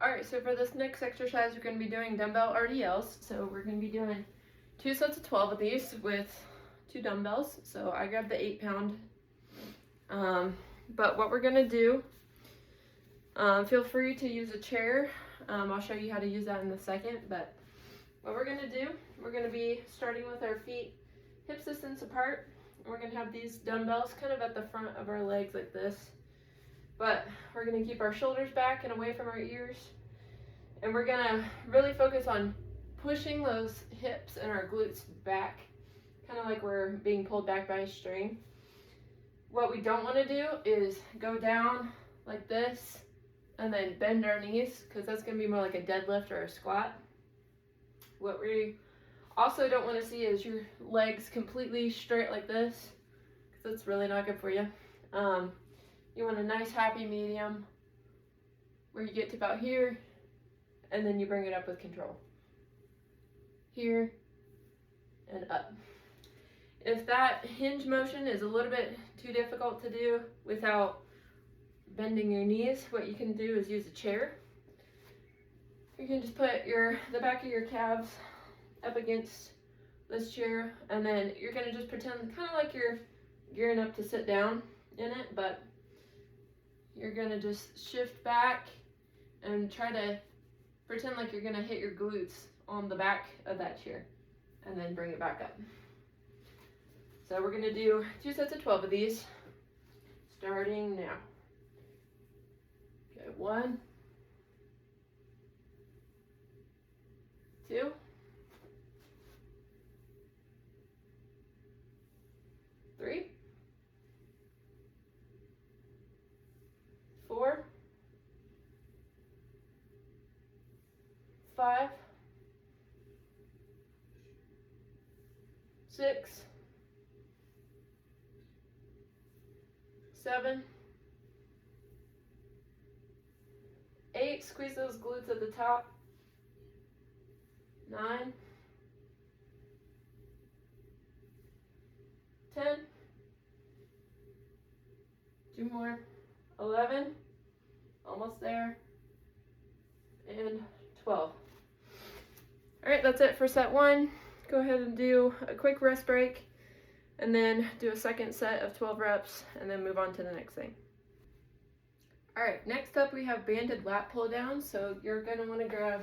Alright, so for this next exercise, we're going to be doing dumbbell RDLs. So we're going to be doing 2 sets of 12 of these with 2 dumbbells. So I grabbed the 8-pound. But what we're going to do, feel free to use a chair. I'll show you how to use that in a second. But what we're going to do, we're going to be starting with our feet hip distance apart. We're going to have these dumbbells kind of at the front of our legs like this. But we're going to keep our shoulders back and away from our ears. And we're going to really focus on pushing those hips and our glutes back, kind of like we're being pulled back by a string. What we don't want to do is go down like this and then bend our knees, because that's going to be more like a deadlift or a squat. What we also don't want to see is your legs completely straight like this, because that's really not good for you. You want a nice happy medium where you get to about here and then you bring it up with control. Here and up. If that hinge motion is a little bit too difficult to do without bending your knees, what you can do is use a chair. You can just put the back of your calves up against this chair, and then you're going to just pretend kind of like you're gearing up to sit down in it, but you're going to just shift back and try to pretend like you're going to hit your glutes on the back of that chair, and then bring it back up. So we're going to do 2 sets of 12 of these, starting now. Okay, 1, 2, 3, 4, 5, 6, 7, 8, squeeze those glutes at the top, 9, 10, 2 more, 11, almost there, and 12. Alright, that's it for set 1. Go ahead and do a quick rest break, and then do a second set of 12 reps, and then move on to the next thing. Alright, next up we have banded lat pull down. So you're going to want to grab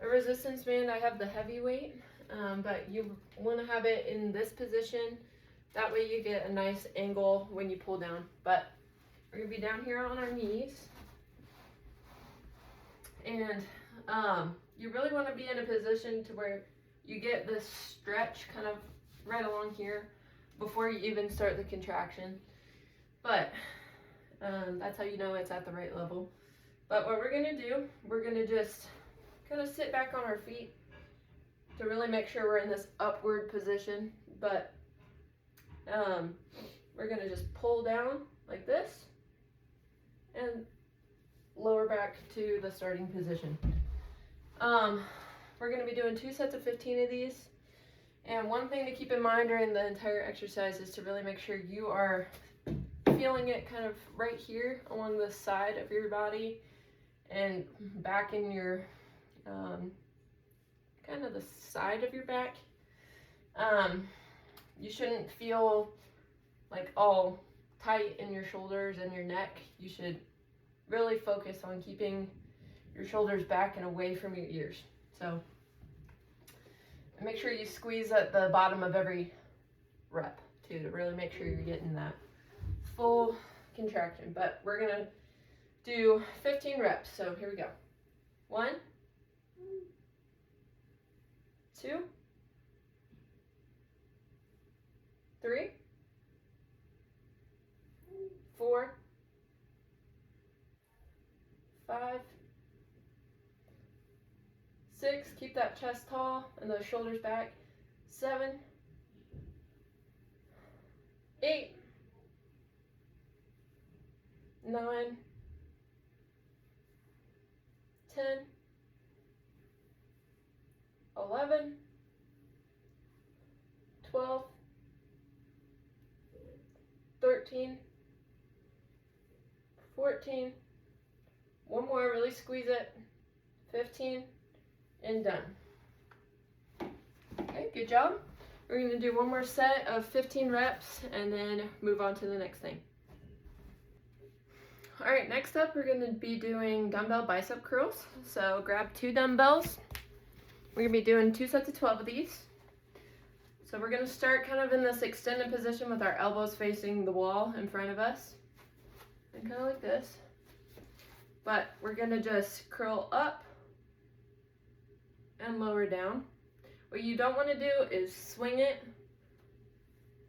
a resistance band. I have the heavyweight, but you want to have it in this position. That way you get a nice angle when you pull down. But we're going to be down here on our knees. And you really want to be in a position to where you get this stretch kind of right along here before you even start the contraction. But that's how you know it's at the right level. But what we're going to do, we're going to just kind of sit back on our feet to really make sure we're in this upward position. But we're going to just pull down like this and lower back to the starting position. We're going to be doing 2 sets of 15 of these. And one thing to keep in mind during the entire exercise is to really make sure you are feeling it kind of right here along the side of your body and back in your kind of the side of your back. You shouldn't feel like all tight in your shoulders and your neck. You should really focus on keeping your shoulders back and away from your ears. So make sure you squeeze at the bottom of every rep too, to really make sure you're getting that full contraction. But we're gonna do 15 reps. So here we go. 1, 2, 3, 4, 5, 6, keep that chest tall and those shoulders back. 7, 8, 9, 10, 11, 12, 13, 14, one more really squeeze it. 15 and done. Okay, good job. We're going to do one more set of 15 reps and then move on to the next thing. All right, next up we're going to be doing dumbbell bicep curls. So grab 2 dumbbells. We're going to be doing 2 sets of 12 of these. So we're going to start kind of in this extended position with our elbows facing the wall in front of us. And kind of like this. But we're going to just curl up and lower down. What you don't want to do is swing it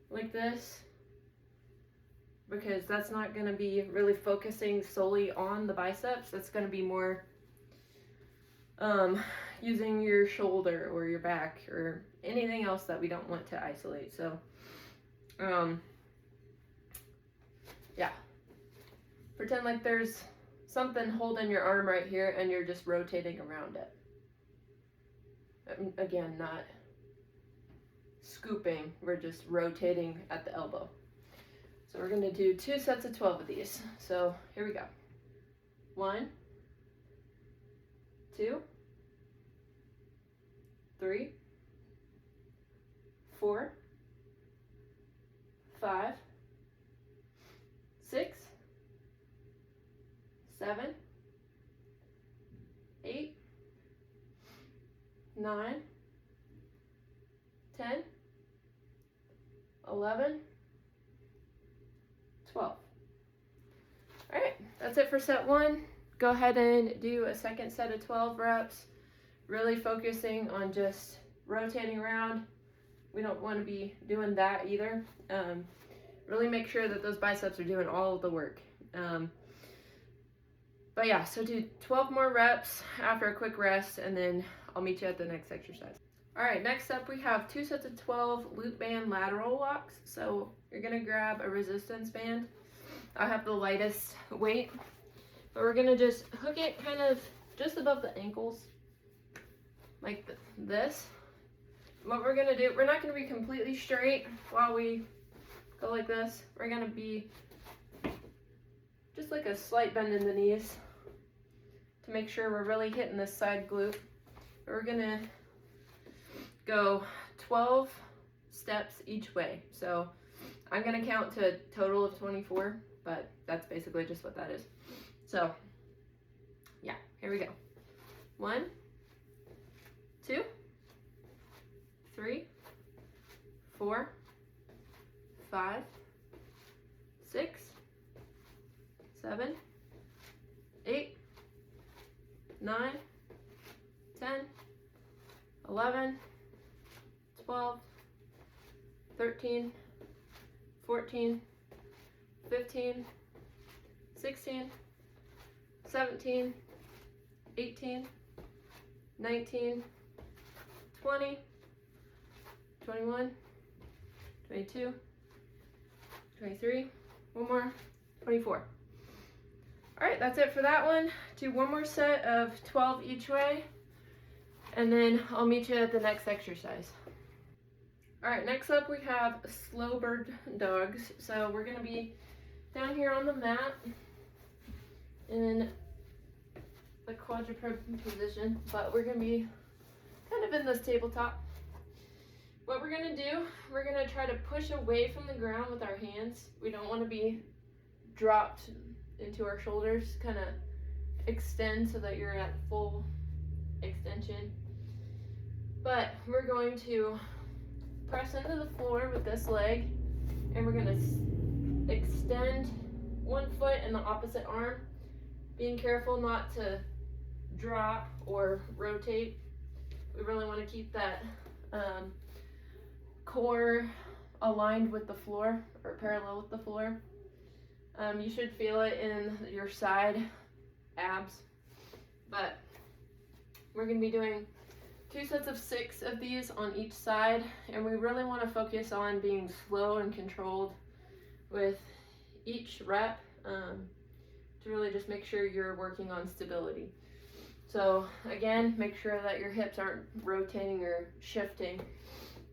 like this, because that's not going to be really focusing solely on the biceps. That's going to be more using your shoulder or your back or anything else that we don't want to isolate. So yeah, pretend like there's something holding your arm right here and you're just rotating around it. Again, not scooping, we're just rotating at the elbow. So we're going to do 2 sets of 12 of these. So here we go. 1, 2, 3, 4, 5, 6, 7, 8, 9, 10, 11, 12. All right, that's it for set 1. Go ahead and do a second set of 12 reps, really focusing on just rotating around. We don't want to be doing that either. Really make sure that those biceps are doing all of the work. But yeah, so do 12 more reps after a quick rest, and then I'll meet you at the next exercise. All right, next up we have 2 sets of 12 loop band lateral walks. So you're gonna grab a resistance band. I have the lightest weight, but we're gonna just hook it kind of just above the ankles, like this. What we're gonna do, we're not gonna be completely straight while we go like this. We're gonna be just like a slight bend in the knees to make sure we're really hitting this side glute. We're gonna go 12 steps each way. So I'm gonna count to a total of 24, but that's basically just what that is. So yeah, here we go. 1, 2, 3, 4, 5, 6, 7, 8, 9, 10, 11, 12, 13, 14, 15, 16, 17, 18, 19, 20, 21, 22, 23, one more, 24. All right, that's it for that one. Do one more set of 12 each way, and then I'll meet you at the next exercise. All right, next up we have slow bird dogs. So we're gonna be down here on the mat in the quadruped position, but we're gonna be kind of in this tabletop. What we're gonna do, we're gonna try to push away from the ground with our hands. We don't wanna be dropped into our shoulders, kind of extend so that you're at full extension. But we're going to press into the floor with this leg, and we're going to extend one foot in the opposite arm, being careful not to drop or rotate. We really want to keep that core aligned with the floor or parallel with the floor. You should feel it in your side abs, but we're going to be doing 2 sets of 6 of these on each side, and we really want to focus on being slow and controlled with each rep to really just make sure you're working on stability. So again, make sure that your hips aren't rotating or shifting,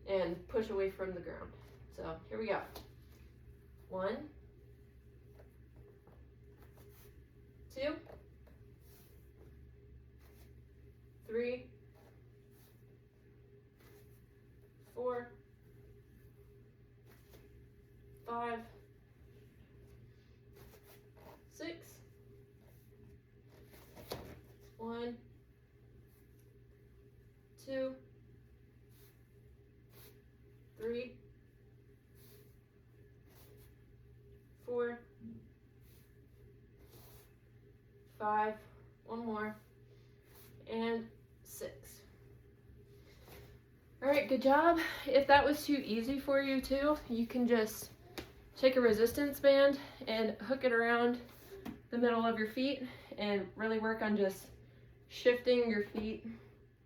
and push away from the ground. So here we go. 1, 2, 3, 4, 5, 6, 1, 2, 3, 4, 5, one more, and 6. All right, good job. If that was too easy for you too, you can just take a resistance band and hook it around the middle of your feet and really work on just shifting your feet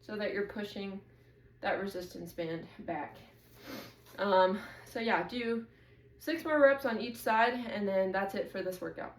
so that you're pushing that resistance band back. So yeah, do 6 more reps on each side, and then that's it for this workout.